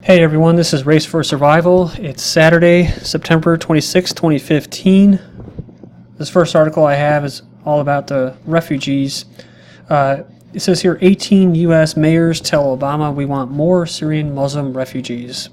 Hey everyone, this is Race for Survival. It's Saturday, September 26, 2015. This first article I have is all about the refugees. It says here, 18 U.S. mayors tell Obama we want more Syrian Muslim refugees.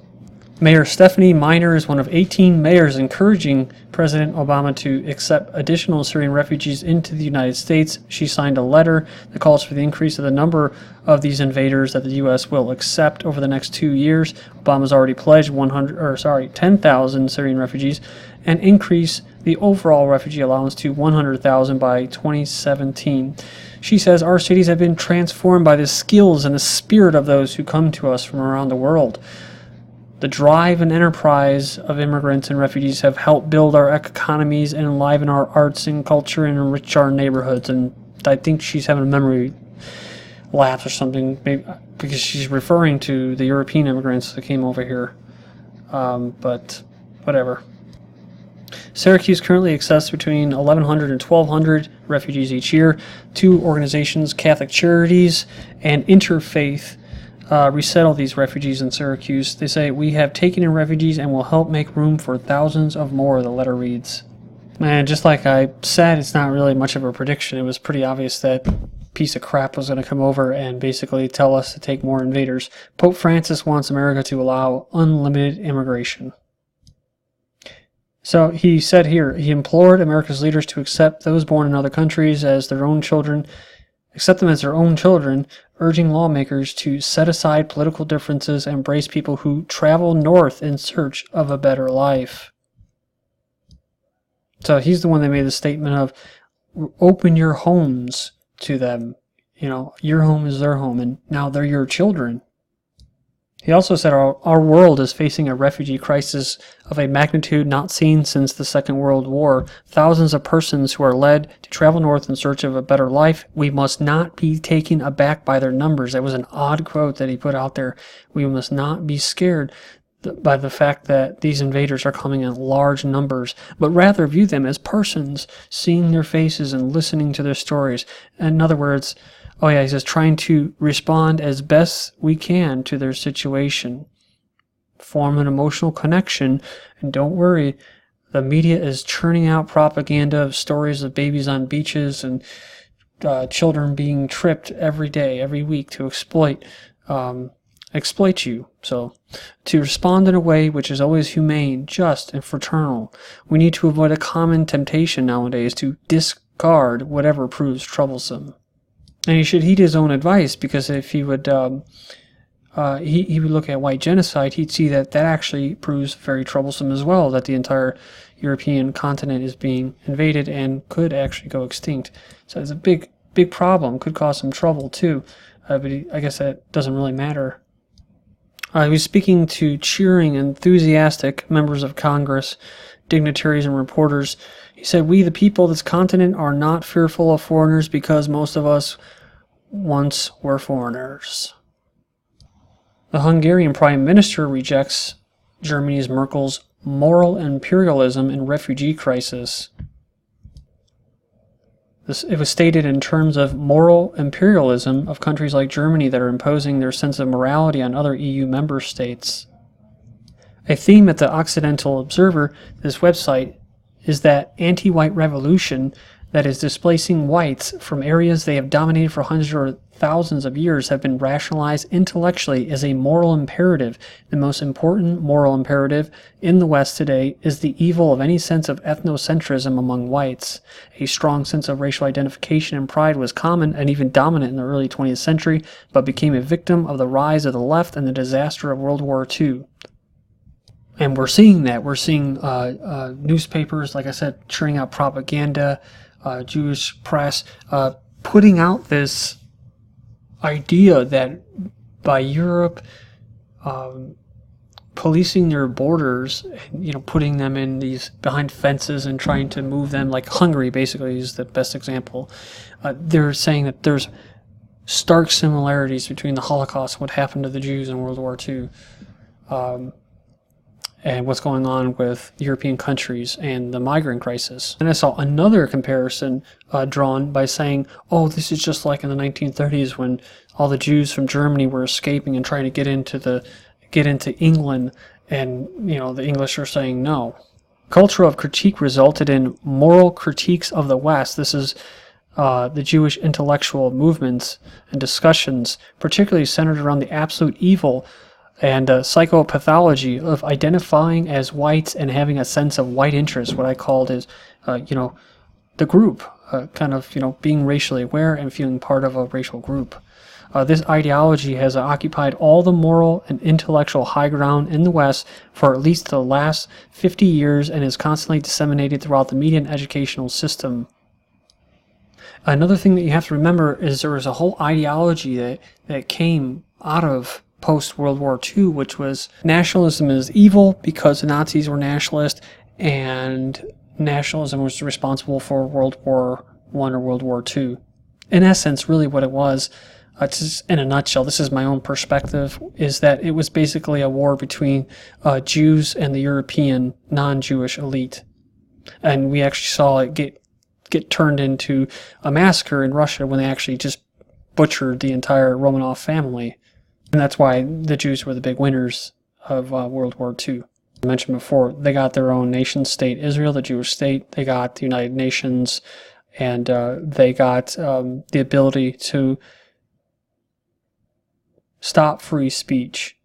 Mayor Stephanie Miner is one of 18 mayors encouraging President Obama to accept additional Syrian refugees into the United States. She signed a letter that calls for the increase of the number of these invaders that the U.S. will accept over the next 2 years. Obama's already pledged 10,000 Syrian refugees and increase the overall refugee allowance to 100,000 by 2017. She says our cities have been transformed by the skills and the spirit of those who come to us from around the world. The drive and enterprise of immigrants and refugees have helped build our economies and enliven our arts and culture and enrich our neighborhoods. And I think she's having a memory lapse or something, maybe because she's referring to the European immigrants that came over here. But whatever. Syracuse currently accepts between 1,100 and 1,200 refugees each year. Two organizations, Catholic Charities and Interfaith, resettle these refugees in Syracuse. They say, we have taken in refugees and will help make room for thousands of more, the letter reads. Man, just like I said, it's not really much of a prediction. It was pretty obvious that piece of crap was going to come over and basically tell us to take more invaders. Pope Francis wants America to allow unlimited immigration. So he said here, he implored America's leaders to accept those born in other countries as their own children, urging lawmakers to set aside political differences and embrace people who travel north in search of a better life. So he's the one that made the statement of open your homes to them. You know, your home is their home, and now they're your children. He also said our world is facing a refugee crisis of a magnitude not seen since the Second World War. Thousands of persons who are led to travel north in search of a better life. We must not be taken aback by their numbers. That was an odd quote that he put out there. We must not be scared by the fact that these invaders are coming in large numbers, but rather view them as persons, seeing their faces and listening to their stories. In other words, he says, trying to respond as best we can to their situation. Form an emotional connection, and don't worry, the media is churning out propaganda of stories of babies on beaches and children being tripped every day, every week to exploit you. So, to respond in a way which is always humane, just, and fraternal, we need to avoid a common temptation nowadays to discard whatever proves troublesome. And he should heed his own advice, because if he would he would look at white genocide, he'd see that actually proves very troublesome as well, that the entire European continent is being invaded and could actually go extinct. So it's a big problem, could cause some trouble too, but I guess that doesn't really matter. He was speaking to cheering, enthusiastic members of Congress, dignitaries and reporters. He said, we the people of this continent are not fearful of foreigners because most of us once were foreigners. The Hungarian Prime Minister rejects Germany's Merkel's moral imperialism and refugee crisis. It was stated in terms of moral imperialism of countries like Germany that are imposing their sense of morality on other EU member states. A theme at the Occidental Observer, this website, is that anti-white revolution that is displacing whites from areas they have dominated for hundreds or thousands of years have been rationalized intellectually as a moral imperative. The most important moral imperative in the West today is the evil of any sense of ethnocentrism among whites. A strong sense of racial identification and pride was common and even dominant in the early 20th century, but became a victim of the rise of the left and the disaster of World War II. And we're seeing that. We're seeing newspapers, like I said, churning out propaganda, Jewish press, putting out this idea that by Europe policing their borders, putting them in these behind fences and trying to move them, like Hungary basically is the best example. They're saying that there's stark similarities between the Holocaust and what happened to the Jews in World War II. And what's going on with European countries and the migrant crisis. And I saw another comparison drawn by saying, this is just like in the 1930s when all the Jews from Germany were escaping and trying to get into the get into England, and the English are saying no. Culture of critique resulted in moral critiques of the West. This is the Jewish intellectual movements and discussions, particularly centered around the absolute evil and psychopathology of identifying as whites and having a sense of white interest, what I called is, the group, kind of, being racially aware and feeling part of a racial group. This ideology has occupied all the moral and intellectual high ground in the West for at least the last 50 years and is constantly disseminated throughout the media and educational system. Another thing that you have to remember is there was a whole ideology that came out of post-World War II, which was nationalism is evil because the Nazis were nationalist, and nationalism was responsible for World War I or World War II. In essence, really what it was, just in a nutshell, this is my own perspective, is that it was basically a war between Jews and the European non-Jewish elite. And we actually saw it get turned into a massacre in Russia when they actually just butchered the entire Romanov family. And that's why the Jews were the big winners of World War II. I mentioned before, they got their own nation state, Israel, the Jewish state. They got the United Nations, and they got the ability to stop free speech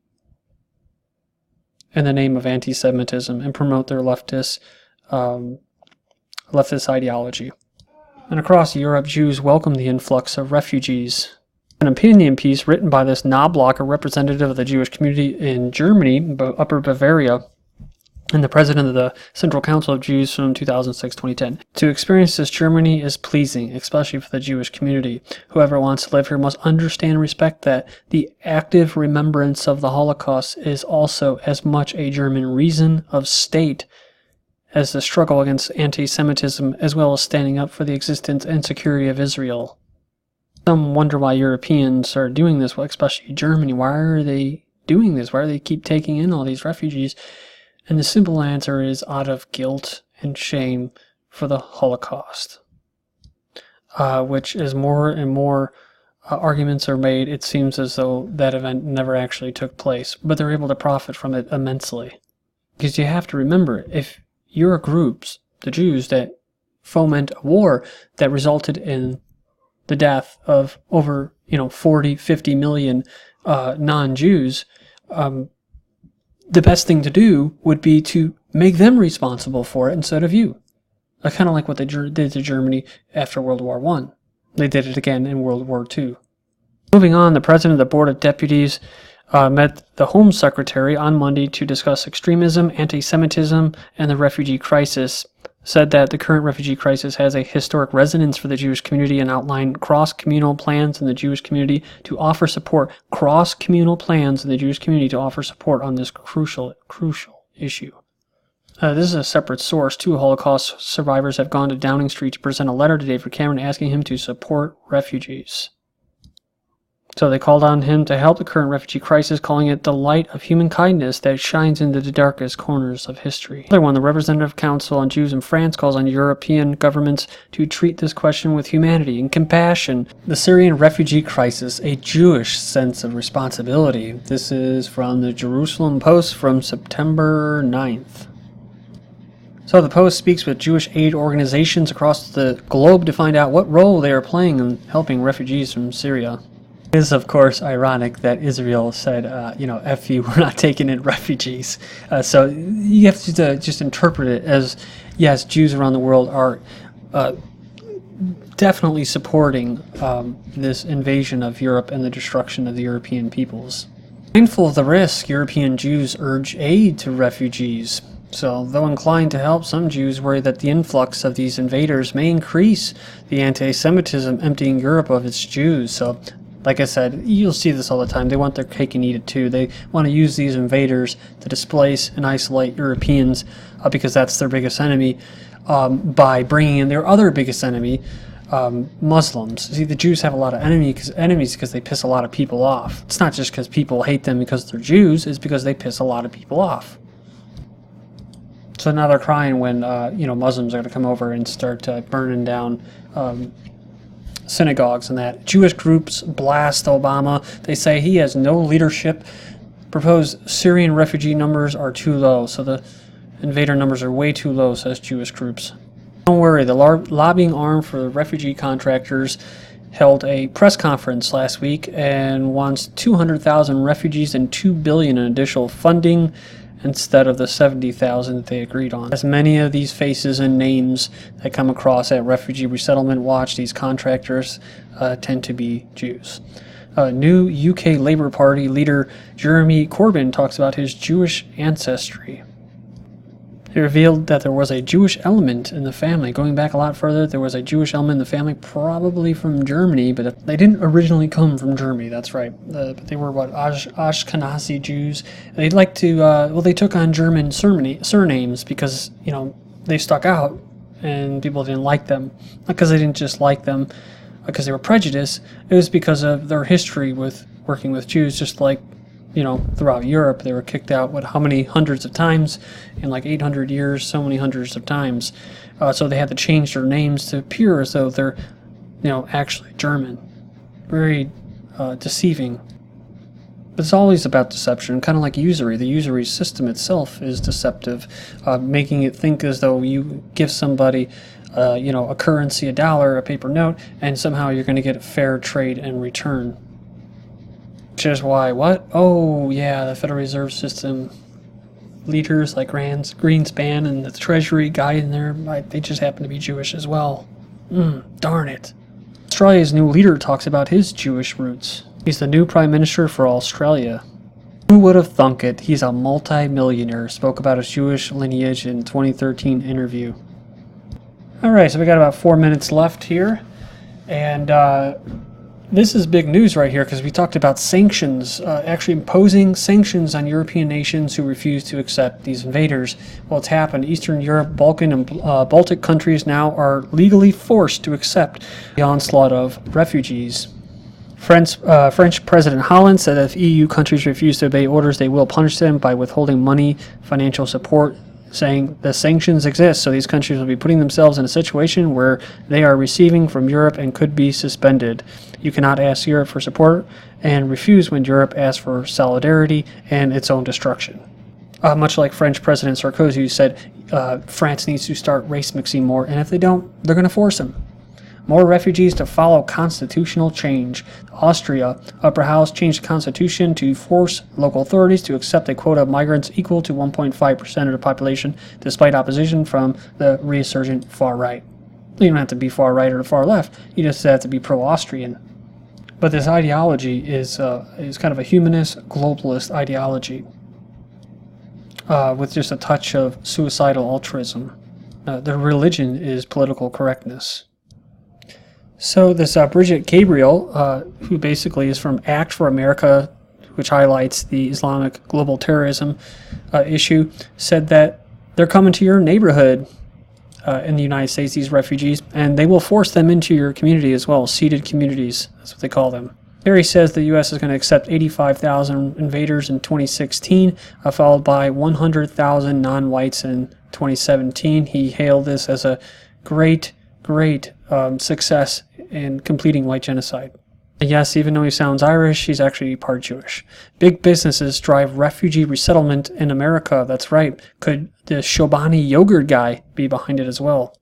in the name of anti-Semitism and promote their leftist ideology. And across Europe, Jews welcomed the influx of refugees. An opinion piece written by this Knobloch, a representative of the Jewish community in Germany, Upper Bavaria, and the president of the Central Council of Jews from 2006-2010. To experience this Germany is pleasing, especially for the Jewish community. Whoever wants to live here must understand and respect that the active remembrance of the Holocaust is also as much a German reason of state as the struggle against anti-Semitism, as well as standing up for the existence and security of Israel. Some wonder why Europeans are doing this, well, especially Germany. Why are they doing this? Why do they keep taking in all these refugees? And the simple answer is out of guilt and shame for the Holocaust, which as more and more arguments are made, it seems as though that event never actually took place, but they're able to profit from it immensely. Because you have to remember, if you're groups, the Jews, that foment a war that resulted in the death of over 40, 50 million non-Jews, the best thing to do would be to make them responsible for it instead of you. Kind of like what they did to Germany after World War I. They did it again in World War II. Moving on, the president of the Board of Deputies met the Home Secretary on Monday to discuss extremism, anti-Semitism, and the refugee crisis. Said that the current refugee crisis has a historic resonance for the Jewish community and outlined cross-communal plans in the Jewish community to offer support. Cross-communal plans in the Jewish community to offer support on this crucial issue. This is a separate source. 2 Holocaust survivors have gone to Downing Street to present a letter to David Cameron asking him to support refugees. So they called on him to help the current refugee crisis, calling it the light of human kindness that shines into the darkest corners of history. Another one, the Representative Council on Jews in France calls on European governments to treat this question with humanity and compassion. The Syrian refugee crisis, a Jewish sense of responsibility. This is from the Jerusalem Post from September 9th. So the Post speaks with Jewish aid organizations across the globe to find out what role they are playing in helping refugees from Syria. It is, of course, ironic that Israel said, F you, we're not taking in refugees. So you have to just interpret it as, yes, Jews around the world are definitely supporting this invasion of Europe and the destruction of the European peoples. Mindful of the risk, European Jews urge aid to refugees. So, though inclined to help, some Jews worry that the influx of these invaders may increase the anti-Semitism, emptying Europe of its Jews. So, like I said, you'll see this all the time. They want their cake and eat it too. They want to use these invaders to displace and isolate Europeans because that's their biggest enemy, by bringing in their other biggest enemy, Muslims. See, the Jews have a lot of enemies because they piss a lot of people off. It's not just because people hate them because they're Jews, it's because they piss a lot of people off. So now they're crying when Muslims are going to come over and start burning down synagogues and that. Jewish groups blast Obama. They say he has no leadership Proposed Syrian refugee numbers are too low, so the invader numbers are way too low, says Jewish groups. Don't worry, the lobbying arm for the refugee contractors held a press conference last week and wants 200,000 refugees and $2 billion in additional funding instead of the 70,000 that they agreed on. As many of these faces and names that come across at Refugee Resettlement Watch, these contractors tend to be Jews. New UK Labour Party leader Jeremy Corbyn talks about his Jewish ancestry. He revealed that there was a Jewish element in the family. Going back a lot further, there was a Jewish element in the family, probably from Germany, but they didn't originally come from Germany, that's right. But they were, Ashkenazi Jews. They'd like to, they took on German surnames because, they stuck out and people didn't like them. Not because they didn't just like them, because they were prejudiced. It was because of their history with working with Jews, just like throughout Europe, they were kicked out, how many hundreds of times? In like 800 years, so many hundreds of times. So they had to change their names to appear as though they're, actually German. Very deceiving. But it's always about deception, kind of like usury. The usury system itself is deceptive, making it think as though you give somebody, a currency, a dollar, a paper note, and somehow you're going to get a fair trade in return. Which is why, the Federal Reserve System leaders like Greenspan and the Treasury guy in there, they just happen to be Jewish as well. Darn it. Australia's new leader talks about his Jewish roots. He's the new Prime Minister for Australia. Who would have thunk it? He's a multi-millionaire. Spoke about his Jewish lineage in 2013 interview. Alright, so we got about 4 minutes left here. And, this is big news right here because we talked about sanctions, actually imposing sanctions on European nations who refuse to accept these invaders. Well, it's happened. Eastern Europe, Balkan, and Baltic countries now are legally forced to accept the onslaught of refugees. French President Hollande said that if EU countries refuse to obey orders, they will punish them by withholding money, financial support, saying the sanctions exist, so these countries will be putting themselves in a situation where they are receiving from Europe and could be suspended. You cannot ask Europe for support and refuse when Europe asks for solidarity and its own destruction. Much like French President Sarkozy said, France needs to start race mixing more, and if they don't, they're going to force them. More refugees to follow constitutional change. Austria, upper house, changed the constitution to force local authorities to accept a quota of migrants equal to 1.5% of the population, despite opposition from the resurgent far right. You don't have to be far right or far left. You just have to be pro-Austrian. But this ideology is kind of a humanist, globalist ideology with just a touch of suicidal altruism. Their religion is political correctness. So this Bridget Gabriel, who basically is from Act for America, which highlights the Islamic global terrorism issue, said that they're coming to your neighborhood in the United States, these refugees, and they will force them into your community as well, seeded communities, that's what they call them. Kerry says the U.S. is going to accept 85,000 invaders in 2016, followed by 100,000 non-whites in 2017. He hailed this as a great success in completing white genocide. Yes, even though he sounds Irish, he's actually part Jewish. Big businesses drive refugee resettlement in America. That's right. Could the Chobani yogurt guy be behind it as well?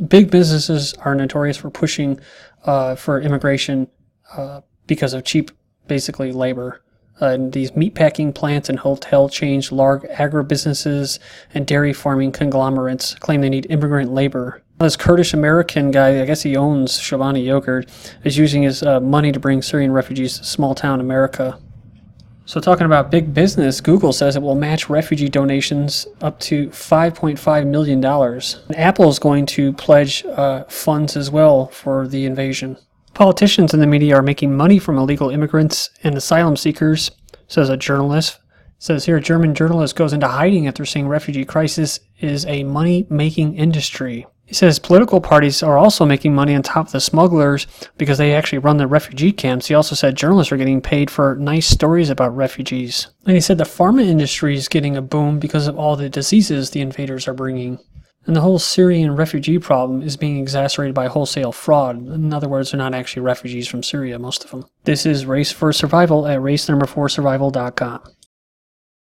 Big businesses are notorious for pushing for immigration because of cheap, basically, labor. And these meatpacking plants and hotel chains, large agribusinesses, and dairy farming conglomerates claim they need immigrant labor. This Kurdish-American guy, I guess he owns Chobani Yogurt, is using his money to bring Syrian refugees to small-town America. So talking about big business, Google says it will match refugee donations up to $5.5 million. And Apple is going to pledge funds as well for the invasion. Politicians in the media are making money from illegal immigrants and asylum seekers, says a journalist. Says here, a German journalist goes into hiding after saying refugee crisis is a money-making industry. He says political parties are also making money on top of the smugglers because they actually run the refugee camps. He also said journalists are getting paid for nice stories about refugees. And he said the pharma industry is getting a boom because of all the diseases the invaders are bringing. And the whole Syrian refugee problem is being exacerbated by wholesale fraud. In other words, they're not actually refugees from Syria, most of them. This is Race for Survival at race4survival.com.